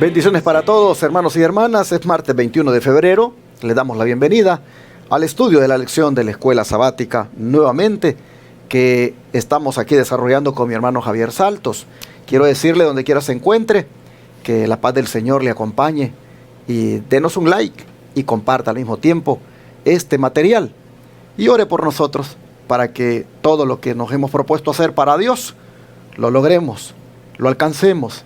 Bendiciones para todos, hermanos y hermanas. Es martes 21 de febrero. Les damos la bienvenida al estudio de la lección de la Escuela Sabática, nuevamente, que estamos aquí desarrollando con mi hermano Javier Saltos. Quiero decirle, donde quiera se encuentre, que la paz del Señor le acompañe y denos un like y comparta al mismo tiempo este material. Y ore por nosotros para que todo lo que nos hemos propuesto hacer para Dios, lo logremos, lo alcancemos.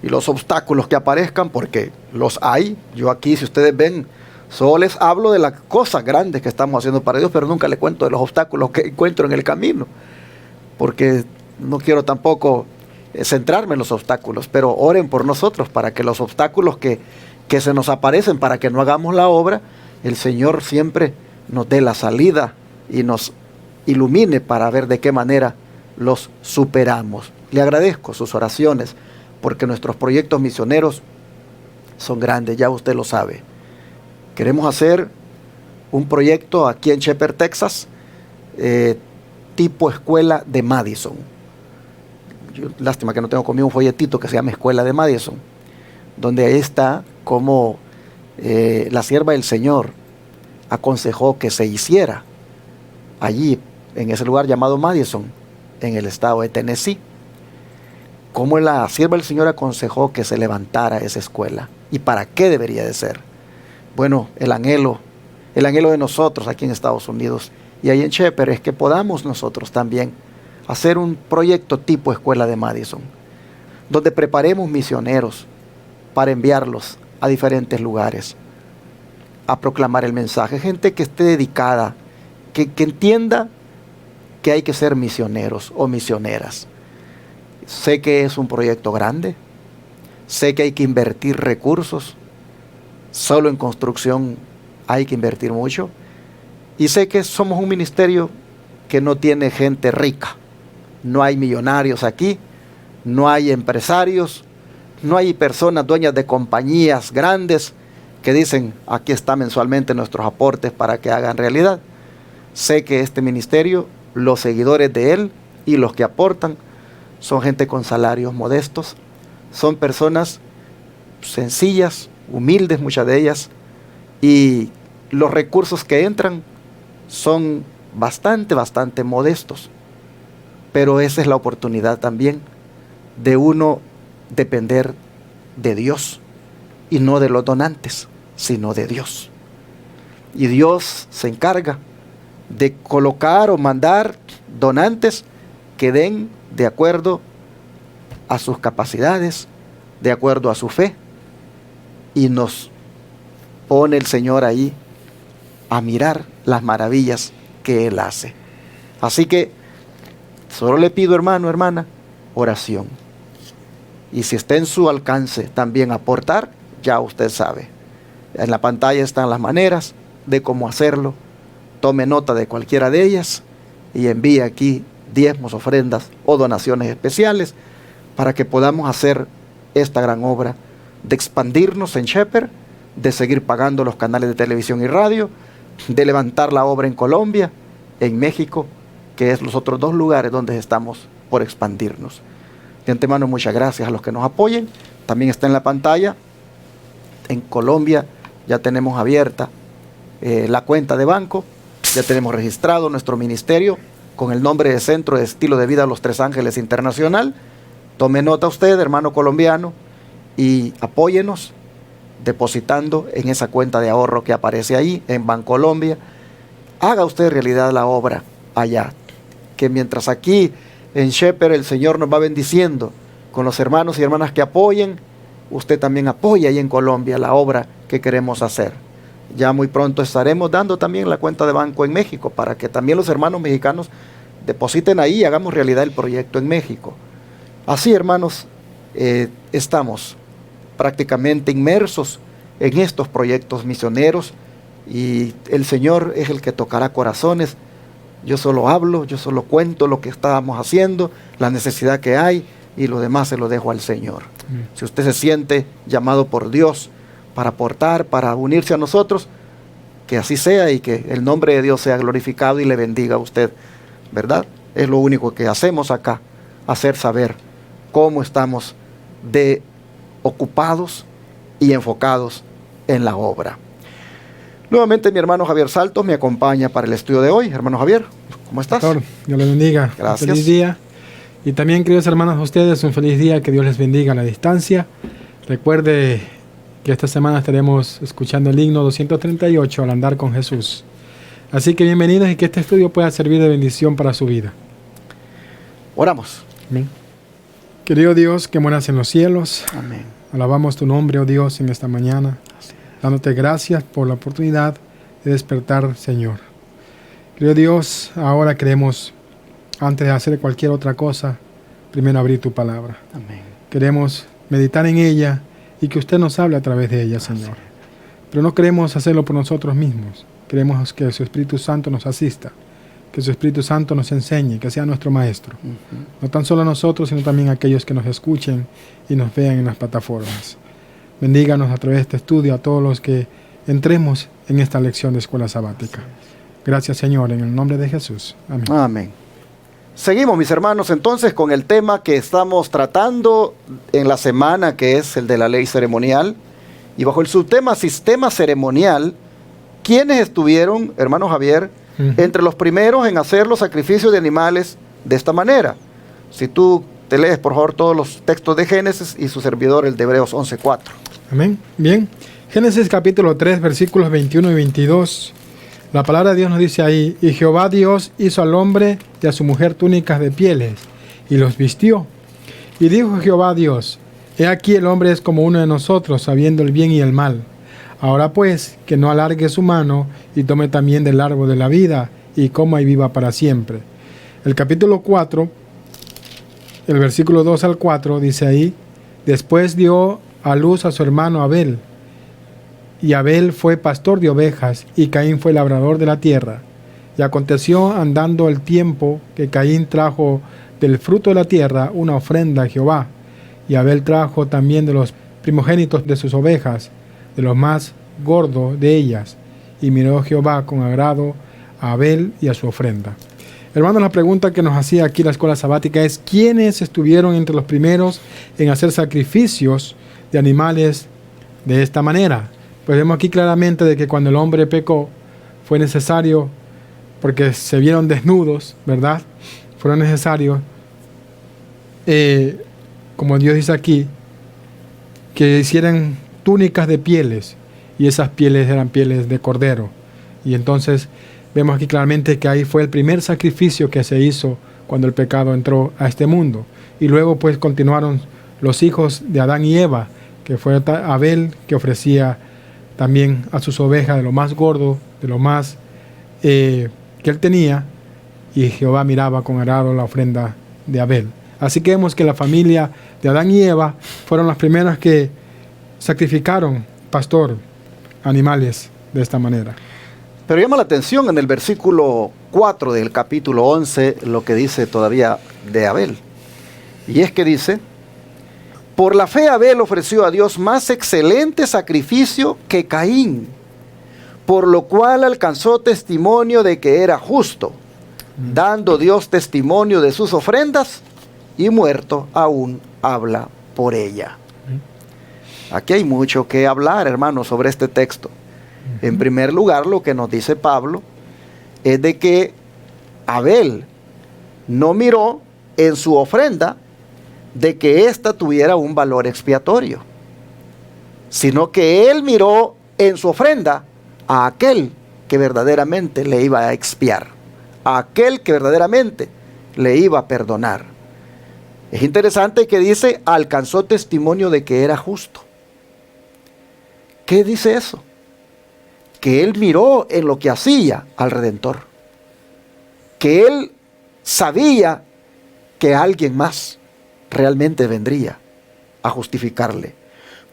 Y los obstáculos que aparezcan, porque los hay. Yo aquí, si ustedes ven, solo les hablo de las cosas grandes que estamos haciendo para Dios, pero nunca les cuento de los obstáculos que encuentro en el camino, porque no quiero tampoco centrarme en los obstáculos. Pero oren por nosotros para que los obstáculos que se nos aparecen para que no hagamos la obra, el Señor siempre nos dé la salida y nos ilumine para ver de qué manera los superamos. Le agradezco sus oraciones, porque nuestros proyectos misioneros son grandes, ya usted lo sabe. Queremos hacer un proyecto aquí en Shepherd, Texas, tipo escuela de Madison. Lástima que no tengo conmigo un folletito que se llama Escuela de Madison, donde ahí está cómo la sierva del Señor aconsejó que se hiciera allí, en ese lugar llamado Madison, en el estado de Tennessee. Cómo la sierva del Señor aconsejó que se levantara esa escuela y para qué debería de ser. Bueno, el anhelo de nosotros aquí en Estados Unidos y ahí en Shepherd es que podamos nosotros también hacer un proyecto tipo escuela de Madison, donde preparemos misioneros para enviarlos a diferentes lugares a proclamar el mensaje, gente que esté dedicada, que entienda que hay que ser misioneros o misioneras. Sé que es un proyecto grande, sé que hay que invertir recursos, solo en construcción hay que invertir mucho, y sé que somos un ministerio que no tiene gente rica, no hay millonarios aquí, no hay empresarios, no hay personas dueñas de compañías grandes que dicen aquí está mensualmente nuestros aportes para que hagan realidad. Sé que este ministerio, los seguidores de él y los que aportan, son gente con salarios modestos, son personas sencillas, humildes muchas de ellas, y los recursos que entran son bastante modestos. Pero esa es la oportunidad también de uno depender de Dios, y no de los donantes, sino de Dios. Y Dios se encarga de colocar o mandar donantes que den de acuerdo a sus capacidades, de acuerdo a su fe, y nos pone el Señor ahí a mirar las maravillas que Él hace. Así que solo le pido, hermano, hermana, oración. Y si está en su alcance también aportar, ya usted sabe. En la pantalla están las maneras de cómo hacerlo. Tome nota de cualquiera de ellas y envíe aquí diezmos, ofrendas o donaciones especiales para que podamos hacer esta gran obra de expandirnos en Shepherd, de seguir pagando los canales de televisión y radio, de levantar la obra en Colombia, en México, que es los otros dos lugares donde estamos por expandirnos. De antemano, muchas gracias a los que nos apoyen. También está en la pantalla. En Colombia ya tenemos abierta la cuenta de banco, ya tenemos registrado nuestro ministerio con el nombre de Centro de Estilo de Vida Los Tres Ángeles Internacional. Tome nota usted, hermano colombiano, y apóyenos depositando en esa cuenta de ahorro que aparece ahí en Bancolombia. Haga usted realidad la obra allá, que mientras aquí en Shepherd el Señor nos va bendiciendo con los hermanos y hermanas que apoyen, usted también apoya ahí en Colombia la obra que queremos hacer. Ya muy pronto estaremos dando también la cuenta de banco en México para que también los hermanos mexicanos depositen ahí y hagamos realidad el proyecto en México. Así, hermanos, estamos prácticamente inmersos en estos proyectos misioneros y el Señor es el que tocará corazones. Yo solo hablo, yo solo cuento lo que estábamos haciendo, la necesidad que hay, y lo demás se lo dejo al Señor. Si usted se siente llamado por Dios para aportar, para unirse a nosotros, que así sea y que el nombre de Dios sea glorificado y le bendiga a usted, ¿verdad? Es lo único que hacemos acá, hacer saber cómo estamos de ocupados y enfocados en la obra. Nuevamente mi hermano Javier Saltos me acompaña para el estudio de hoy. Hermano Javier, ¿cómo estás? Pastor, Dios les bendiga. Gracias. Un feliz día. Y también, queridos hermanos, a ustedes un feliz día. Que Dios les bendiga a la distancia. Recuerde que esta semana estaremos escuchando el himno 238 al andar con Jesús. Así que bienvenidos y que este estudio pueda servir de bendición para su vida. Oramos. Amén. Querido Dios, que moras en los cielos. Amén. Alabamos tu nombre, oh Dios, en esta mañana. Dándote gracias por la oportunidad de despertar, Señor. Querido Dios, ahora queremos, antes de hacer cualquier otra cosa, primero abrir tu palabra. Amén. Queremos meditar en ella y que usted nos hable a través de ella, Señor. Pero no queremos hacerlo por nosotros mismos. Queremos que su Espíritu Santo nos asista, que su Espíritu Santo nos enseñe, que sea nuestro Maestro. No tan solo a nosotros, sino también a aquellos que nos escuchen y nos vean en las plataformas. Bendíganos a través de este estudio a todos los que entremos en esta lección de escuela sabática. Gracias, Señor, en el nombre de Jesús. Amén. Amén. Seguimos, mis hermanos, entonces con el tema que estamos tratando en la semana, que es el de la ley ceremonial. Y bajo el subtema sistema ceremonial, ¿quiénes estuvieron, hermano Javier, entre los primeros en hacer los sacrificios de animales de esta manera? Si tú te lees, por favor, todos los textos de Génesis y su servidor, el de Hebreos 11:4. Amén. Bien. Génesis capítulo 3, versículos 21 y 22. La palabra de Dios nos dice ahí: y Jehová Dios hizo al hombre y a su mujer túnicas de pieles, y los vistió. Y dijo Jehová Dios: he aquí el hombre es como uno de nosotros, sabiendo el bien y el mal. Ahora pues, que no alargue su mano, y tome también del árbol de la vida, y coma y viva para siempre. El capítulo 4, el versículo 2 al 4, dice ahí: después dio a luz a su hermano Abel. Y Abel fue pastor de ovejas, y Caín fue labrador de la tierra. Y aconteció, andando el tiempo, que Caín trajo del fruto de la tierra una ofrenda a Jehová. Y Abel trajo también de los primogénitos de sus ovejas, de los más gordos de ellas. Y miró Jehová con agrado a Abel y a su ofrenda. Hermanos, la pregunta que nos hacía aquí la escuela sabática es: ¿quiénes estuvieron entre los primeros en hacer sacrificios de animales de esta manera? Pues vemos aquí claramente de que cuando el hombre pecó, fue necesario, porque se vieron desnudos, ¿verdad? Fueron necesarios, como Dios dice aquí, que hicieran túnicas de pieles, y esas pieles eran pieles de cordero. Y entonces vemos aquí claramente que ahí fue el primer sacrificio que se hizo cuando el pecado entró a este mundo. Y luego pues continuaron los hijos de Adán y Eva, que fue Abel, que ofrecía también a sus ovejas de lo más gordo, de lo más que él tenía, y Jehová miraba con agrado la ofrenda de Abel. Así que vemos que la familia de Adán y Eva fueron las primeras que sacrificaron, pastor, animales de esta manera. Pero llama la atención en el versículo 4 del capítulo 11 lo que dice todavía de Abel. Y es que dice: por la fe Abel ofreció a Dios más excelente sacrificio que Caín, por lo cual alcanzó testimonio de que era justo, dando Dios testimonio de sus ofrendas, y muerto aún habla por ella. Aquí hay mucho que hablar, hermanos, sobre este texto. En primer lugar, lo que nos dice Pablo es de que Abel no miró en su ofrenda de que ésta tuviera un valor expiatorio, sino que él miró en su ofrenda a aquel que verdaderamente le iba a expiar, a aquel que verdaderamente le iba a perdonar. Es interesante que dice: alcanzó testimonio de que era justo. ¿Qué dice eso? Que él miró en lo que hacía al Redentor, que él sabía que alguien más realmente vendría a justificarle.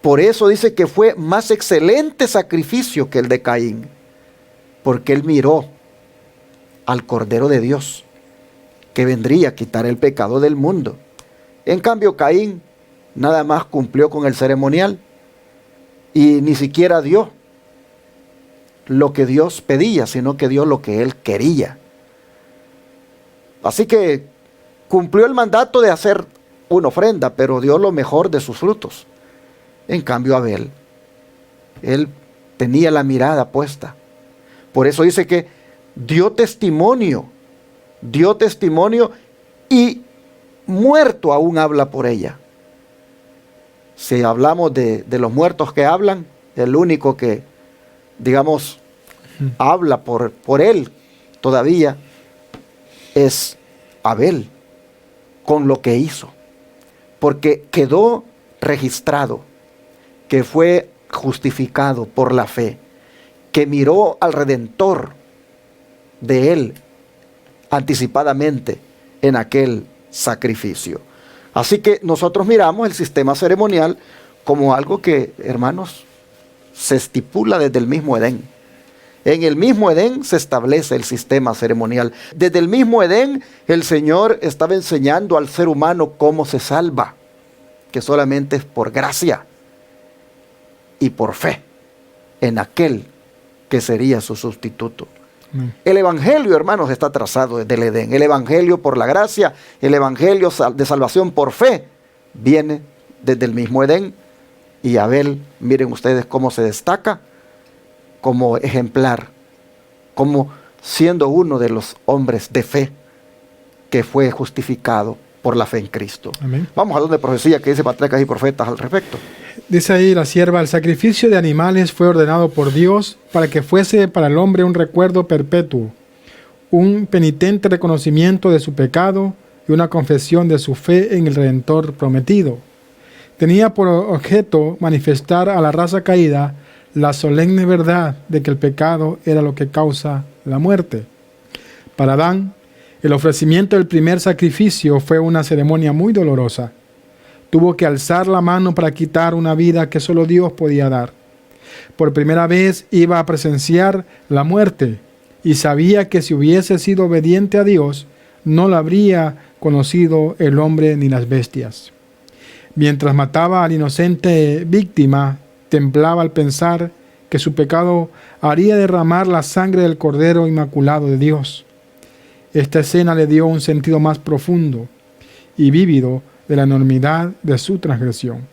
Por eso dice que fue más excelente sacrificio que el de Caín, porque él miró al Cordero de Dios, que vendría a quitar el pecado del mundo. En cambio, Caín nada más cumplió con el ceremonial y ni siquiera dio lo que Dios pedía, sino que dio lo que él quería. Así que cumplió el mandato de hacer una ofrenda, pero dio lo mejor de sus frutos. En cambio Abel, él tenía la mirada puesta. Por eso dice que dio testimonio y muerto aún habla por ella. Si hablamos de los muertos que hablan, el único que, digamos, habla por él todavía es Abel, con lo que hizo. Porque quedó registrado que fue justificado por la fe, que miró al Redentor de él anticipadamente en aquel sacrificio. Así que nosotros miramos el sistema ceremonial como algo que, hermanos, se estipula desde el mismo Edén. En el mismo Edén se establece el sistema ceremonial. Desde el mismo Edén el Señor estaba enseñando al ser humano cómo se salva, que solamente es por gracia y por fe en aquel que sería su sustituto. El Evangelio, hermanos, está trazado desde el Edén. El Evangelio por la gracia, el Evangelio de salvación por fe, viene desde el mismo Edén. Y Abel, miren ustedes cómo se destaca como ejemplar, como siendo uno de los hombres de fe que fue justificado por la fe en Cristo. Amén. Vamos a donde profecía que dice patriarcas y profetas al respecto. Dice ahí la sierva: el sacrificio de animales fue ordenado por Dios para que fuese para el hombre un recuerdo perpetuo, un penitente reconocimiento de su pecado y una confesión de su fe en el Redentor prometido. Tenía por objeto manifestar a la raza caída la solemne verdad de que el pecado era lo que causa la muerte. Para Adán, el ofrecimiento del primer sacrificio fue una ceremonia muy dolorosa. Tuvo que alzar la mano para quitar una vida que solo Dios podía dar. Por primera vez iba a presenciar la muerte y sabía que si hubiese sido obediente a Dios, no la habría conocido el hombre ni las bestias. Mientras mataba a la inocente víctima, temblaba al pensar que su pecado haría derramar la sangre del Cordero Inmaculado de Dios. Esta escena le dio un sentido más profundo y vívido de la enormidad de su transgresión,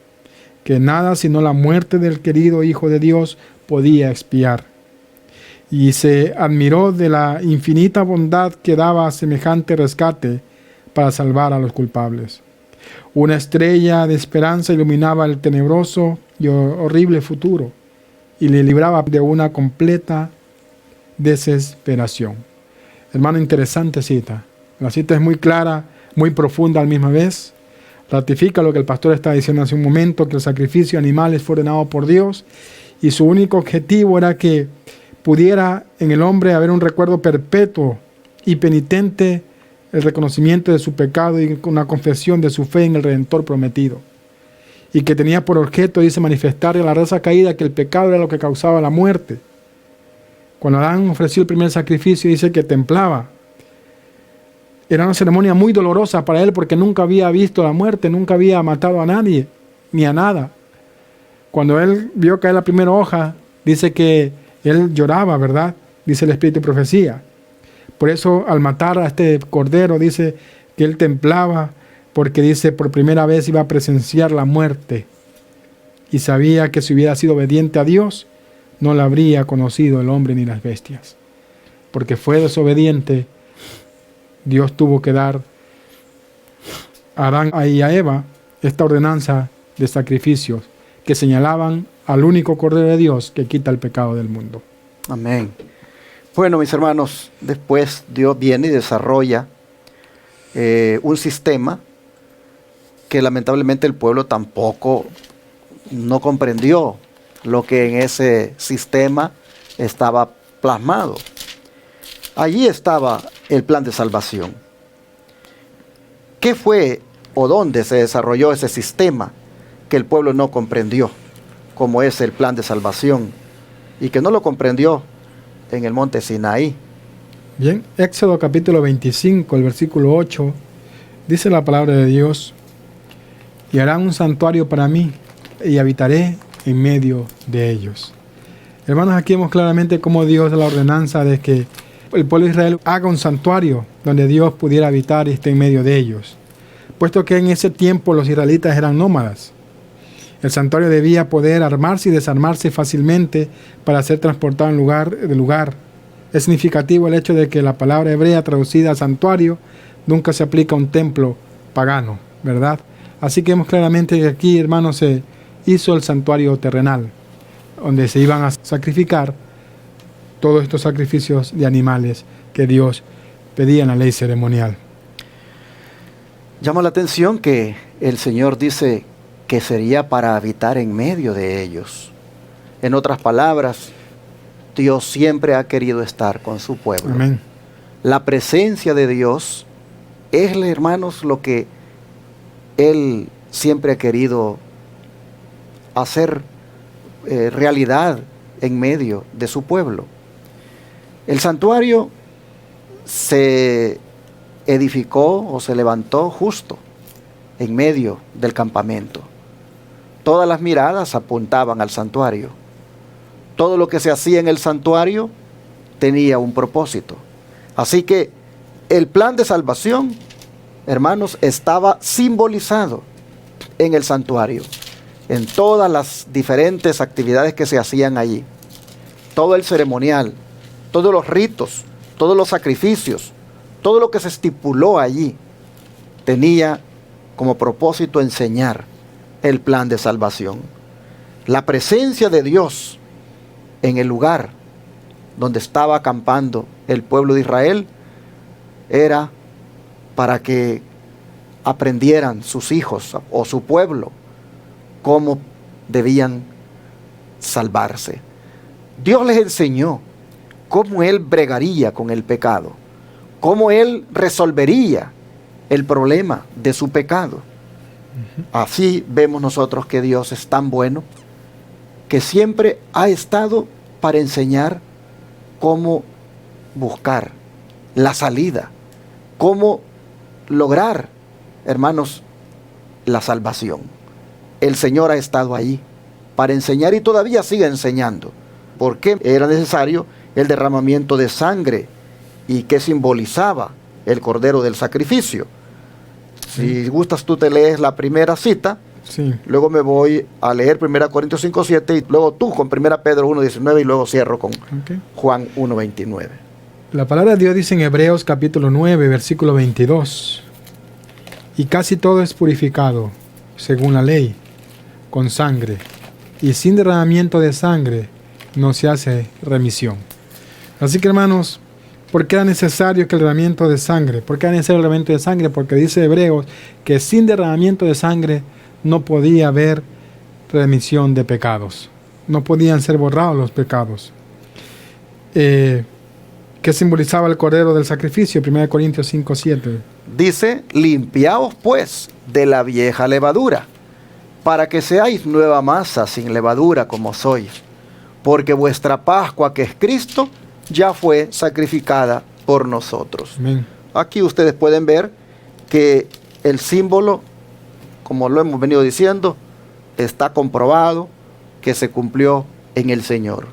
que nada sino la muerte del querido Hijo de Dios podía expiar. Y se admiró de la infinita bondad que daba semejante rescate para salvar a los culpables. Una estrella de esperanza iluminaba el tenebroso y horrible futuro y le libraba de una completa desesperación. Hermano, interesante cita. La cita es muy clara, muy profunda a la misma vez. Ratifica lo que el pastor estaba diciendo hace un momento, que el sacrificio de animales fue ordenado por Dios y su único objetivo era que pudiera en el hombre haber un recuerdo perpetuo y penitente, el reconocimiento de su pecado y una confesión de su fe en el Redentor prometido. Y que tenía por objeto, dice, manifestarle a la raza caída que el pecado era lo que causaba la muerte. Cuando Adán ofreció el primer sacrificio, dice que temblaba. Era una ceremonia muy dolorosa para él porque nunca había visto la muerte, nunca había matado a nadie, ni a nada. Cuando él vio caer la primera hoja, dice que él lloraba, ¿verdad? Dice el Espíritu de Profecía. Por eso, al matar a este cordero, dice que él temblaba, porque dice, por primera vez iba a presenciar la muerte. Y sabía que si hubiera sido obediente a Dios, no la habría conocido el hombre ni las bestias. Porque fue desobediente, Dios tuvo que dar a Adán y a Eva esta ordenanza de sacrificios que señalaban al único Cordero de Dios que quita el pecado del mundo. Amén. Bueno, mis hermanos, después Dios viene y desarrolla un sistema que lamentablemente el pueblo tampoco no comprendió lo que en ese sistema estaba plasmado. Allí estaba el plan de salvación. ¿Qué fue o dónde se desarrolló ese sistema que el pueblo no comprendió, como es el plan de salvación, y que no lo comprendió en el monte Sinaí? Bien, Éxodo capítulo 25, el versículo 8, dice la palabra de Dios: y harán un santuario para mí, y habitaré en medio de ellos. Hermanos, aquí vemos claramente cómo Dios da la ordenanza de que el pueblo de Israel haga un santuario donde Dios pudiera habitar y esté en medio de ellos, puesto que en ese tiempo los israelitas eran nómadas. El santuario debía poder armarse y desarmarse fácilmente para ser transportado de lugar. Es significativo el hecho de que la palabra hebrea traducida a santuario nunca se aplica a un templo pagano, ¿verdad? Así que vemos claramente que aquí, hermanos, se hizo el santuario terrenal, donde se iban a sacrificar todos estos sacrificios de animales que Dios pedía en la ley ceremonial. Llama la atención que el Señor dice que sería para habitar en medio de ellos. En otras palabras, Dios siempre ha querido estar con su pueblo. Amén. La presencia de Dios es, hermanos, lo que Él siempre ha querido hacer realidad en medio de su pueblo. El santuario se edificó o se levantó justo en medio del campamento. Todas las miradas apuntaban al santuario. Todo lo que se hacía en el santuario tenía un propósito. Así que el plan de salvación, hermanos, estaba simbolizado en el santuario, en todas las diferentes actividades que se hacían allí. Todo el ceremonial, todos los ritos, todos los sacrificios, todo lo que se estipuló allí tenía como propósito enseñar el plan de salvación. La presencia de Dios en el lugar donde estaba acampando el pueblo de Israel era para que aprendieran sus hijos o su pueblo cómo debían salvarse. Dios les enseñó cómo Él bregaría con el pecado, cómo Él resolvería el problema de su pecado. Así vemos nosotros que Dios es tan bueno que siempre ha estado para enseñar cómo buscar la salida, cómo lograr, hermanos, la salvación. El Señor ha estado ahí para enseñar y todavía sigue enseñando. ¿Por qué era necesario el derramamiento de sangre y qué simbolizaba el cordero del sacrificio? Si gustas, tú te lees la primera cita. Sí. Luego me voy a leer 1 Corintios 5:7 y luego tú con 1 Pedro 1:19 y luego cierro con Juan 1:29. La palabra de Dios dice en Hebreos capítulo 9, versículo 22: y casi todo es purificado, según la ley, con sangre, y sin derramamiento de sangre no se hace remisión. Así que, hermanos, ¿por qué era necesario que el derramamiento de sangre? ¿Por qué era necesario el derramamiento de sangre? Porque dice Hebreos que sin derramamiento de sangre no podía haber remisión de pecados. No podían ser borrados los pecados. ¿Qué simbolizaba el cordero del sacrificio? 1 Corintios 5:7. Dice: limpiaos pues de la vieja levadura, para que seáis nueva masa sin levadura como sois, porque vuestra Pascua, que es Cristo, ya fue sacrificada por nosotros. Amén. Aquí ustedes pueden ver que el símbolo, como lo hemos venido diciendo, está comprobado que se cumplió en el Señor.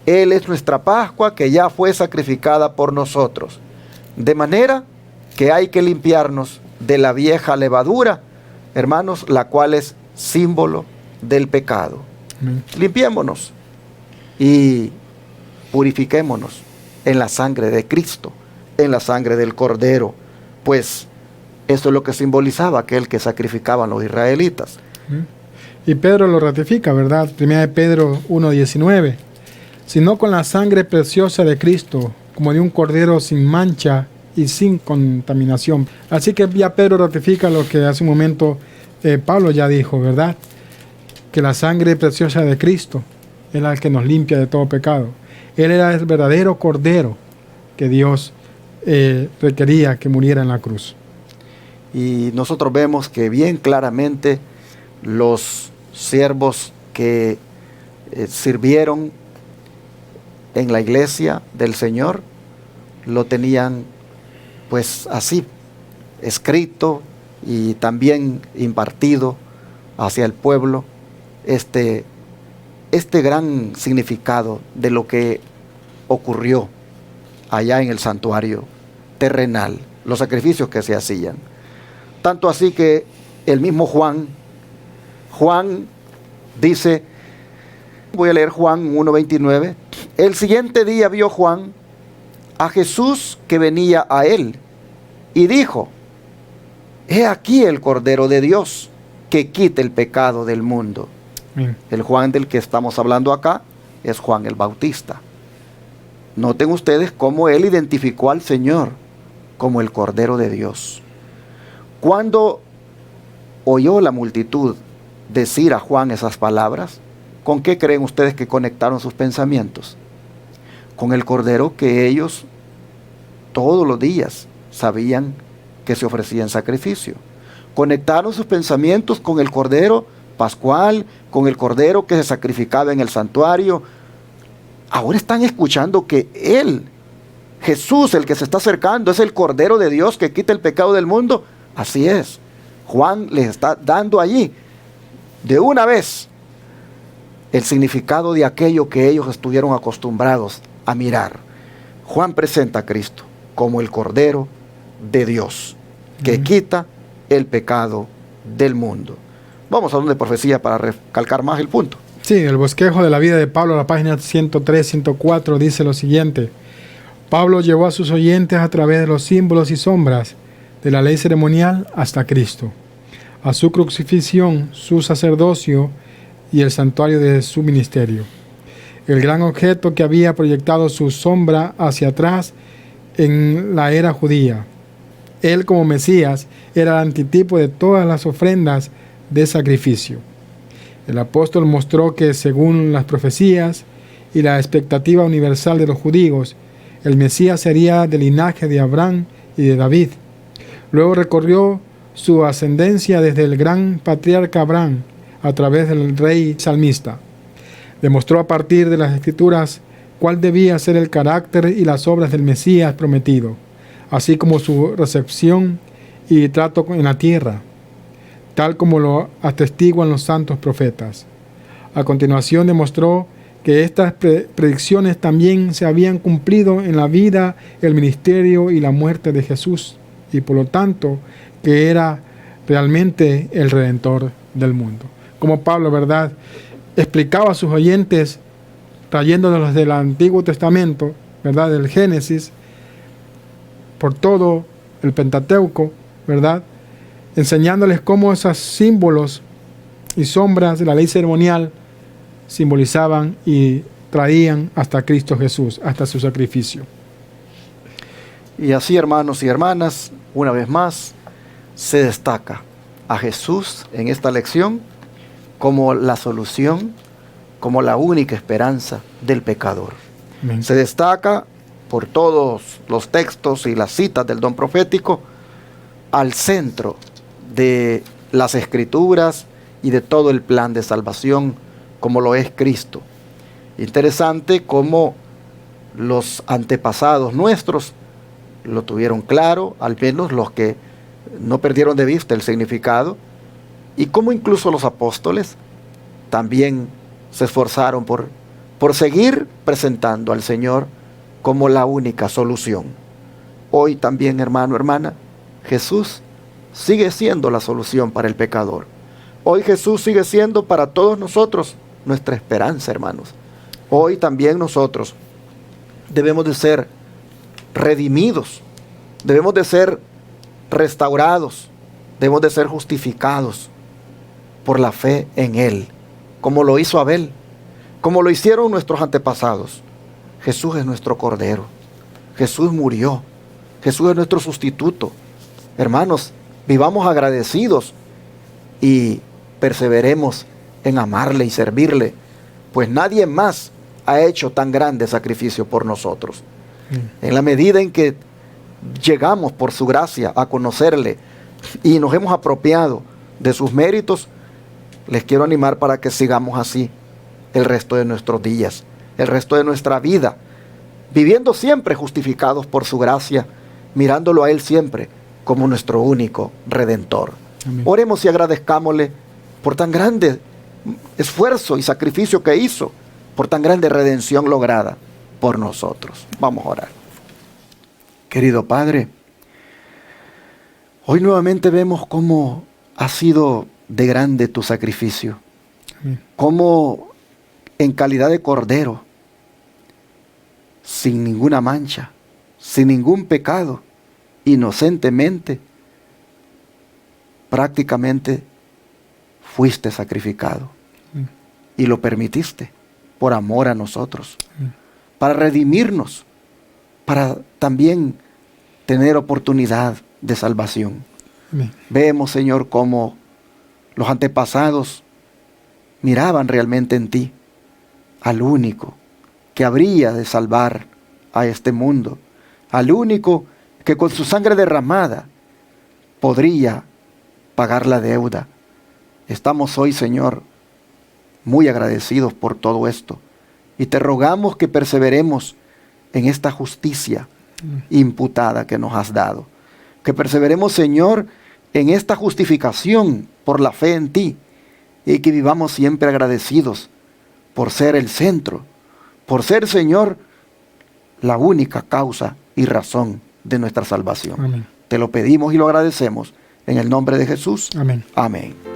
Él es nuestra Pascua que ya fue sacrificada por nosotros. De manera que hay que limpiarnos de la vieja levadura, hermanos, la cual es símbolo del pecado. Amén. Limpiémonos y purifiquémonos en la sangre de Cristo, en la sangre del Cordero, pues eso es lo que simbolizaba aquel que sacrificaban los israelitas. Y Pedro lo ratifica, ¿verdad? 1 Pedro 1:19. Sino con la sangre preciosa de Cristo, como de un cordero sin mancha y sin contaminación. Así que ya Pedro ratifica lo que hace un momento Pablo ya dijo, ¿verdad? Que la sangre preciosa de Cristo es la que nos limpia de todo pecado. Él era el verdadero cordero que Dios requería que muriera en la cruz. Y nosotros vemos que bien claramente los siervos que sirvieron en la iglesia del Señor lo tenían pues así escrito y también impartido hacia el pueblo este gran significado de lo que ocurrió allá en el santuario terrenal, los sacrificios que se hacían. Tanto así que el mismo Juan Dice, voy a leer Juan 1:29. El siguiente día vio Juan a Jesús que venía a él y dijo: he aquí el Cordero de Dios que quita el pecado del mundo. Bien. El Juan del que estamos hablando acá es Juan el Bautista. Noten ustedes cómo él identificó al Señor como el Cordero de Dios. Cuando oyó la multitud decir a Juan esas palabras, ¿con qué creen ustedes que conectaron sus pensamientos? Con el Cordero que ellos todos los días sabían que se ofrecía en sacrificio. Conectaron sus pensamientos con el Cordero pascual, con el Cordero que se sacrificaba en el santuario. Ahora están escuchando que Él, Jesús, el que se está acercando, es el Cordero de Dios que quita el pecado del mundo. Así es. Juan les está dando allí, de una vez, el significado de aquello que ellos estuvieron acostumbrados a mirar. Juan presenta a Cristo como el Cordero de Dios, que quita el pecado del mundo. Vamos a donde profecía para recalcar más el punto. Sí, el bosquejo de la vida de Pablo, la página 103-104, dice lo siguiente. Pablo llevó a sus oyentes a través de los símbolos y sombras de la ley ceremonial hasta Cristo, a su crucifixión, su sacerdocio y el santuario de su ministerio. El gran objeto que había proyectado su sombra hacia atrás en la era judía. Él, como Mesías, era el antitipo de todas las ofrendas de sacrificio. El apóstol mostró que, según las profecías y la expectativa universal de los judíos, el Mesías sería del linaje de Abraham y de David. Luego recorrió su ascendencia desde el gran patriarca Abraham a través del rey salmista. Demostró a partir de las escrituras cuál debía ser el carácter y las obras del Mesías prometido, así como su recepción y trato en la tierra, tal como lo atestiguan los santos profetas. A continuación demostró que estas predicciones también se habían cumplido en la vida, el ministerio y la muerte de Jesús, y por lo tanto que era realmente el Redentor del mundo. Como Pablo, ¿verdad?, explicaba a sus oyentes, trayéndolos del Antiguo Testamento, ¿verdad?, del Génesis, por todo el Pentateuco, ¿verdad?, enseñándoles cómo esos símbolos y sombras de la ley ceremonial simbolizaban y traían hasta Cristo Jesús, hasta su sacrificio. Y así, hermanos y hermanas, una vez más, se destaca a Jesús en esta lección como la solución, como la única esperanza del pecador. Amén. Se destaca por todos los textos y las citas del don profético al centro de las Escrituras y de todo el plan de salvación, como lo es Cristo. Interesante cómo los antepasados nuestros lo tuvieron claro, al menos los que no perdieron de vista el significado, y cómo incluso los apóstoles también se esforzaron por seguir presentando al Señor como la única solución. Hoy también, hermano, hermana, Jesús sigue siendo la solución para el pecador. Hoy Jesús sigue siendo para todos nosotros nuestra esperanza, hermanos. Hoy también nosotros debemos de ser redimidos, debemos de ser restaurados, debemos de ser justificados por la fe en Él, como lo hizo Abel, como lo hicieron nuestros antepasados. Jesús es nuestro Cordero, Jesús murió, Jesús es nuestro sustituto. Hermanos, vivamos agradecidos y perseveremos en amarle y servirle, pues nadie más ha hecho tan grande sacrificio por nosotros. En la medida en que llegamos por su gracia a conocerle y nos hemos apropiado de sus méritos, les quiero animar para que sigamos así el resto de nuestros días, el resto de nuestra vida, viviendo siempre justificados por su gracia, mirándolo a Él siempre como nuestro único Redentor. Amén. Oremos y agradezcámosle por tan grande esfuerzo y sacrificio que hizo, por tan grande redención lograda por nosotros. Vamos a orar. Querido Padre, hoy nuevamente vemos cómo ha sido de grande tu sacrificio. Amén. Cómo en calidad de cordero, sin ninguna mancha, sin ningún pecado, inocentemente, prácticamente fuiste sacrificado. Y lo permitiste por amor a nosotros, para redimirnos, para también tener oportunidad de salvación. Amén. Vemos, Señor, cómo los antepasados miraban realmente en ti, al único que habría de salvar a este mundo, al único que con su sangre derramada podría pagar la deuda. Estamos hoy, Señor, muy agradecidos por todo esto y te rogamos que perseveremos en esta justicia imputada que nos has dado. Que perseveremos, Señor, en esta justificación por la fe en ti y que vivamos siempre agradecidos por ser el centro, por ser, Señor, la única causa y razón de nuestra salvación. Amén. Te lo pedimos y lo agradecemos en el nombre de Jesús. Amén. Amén.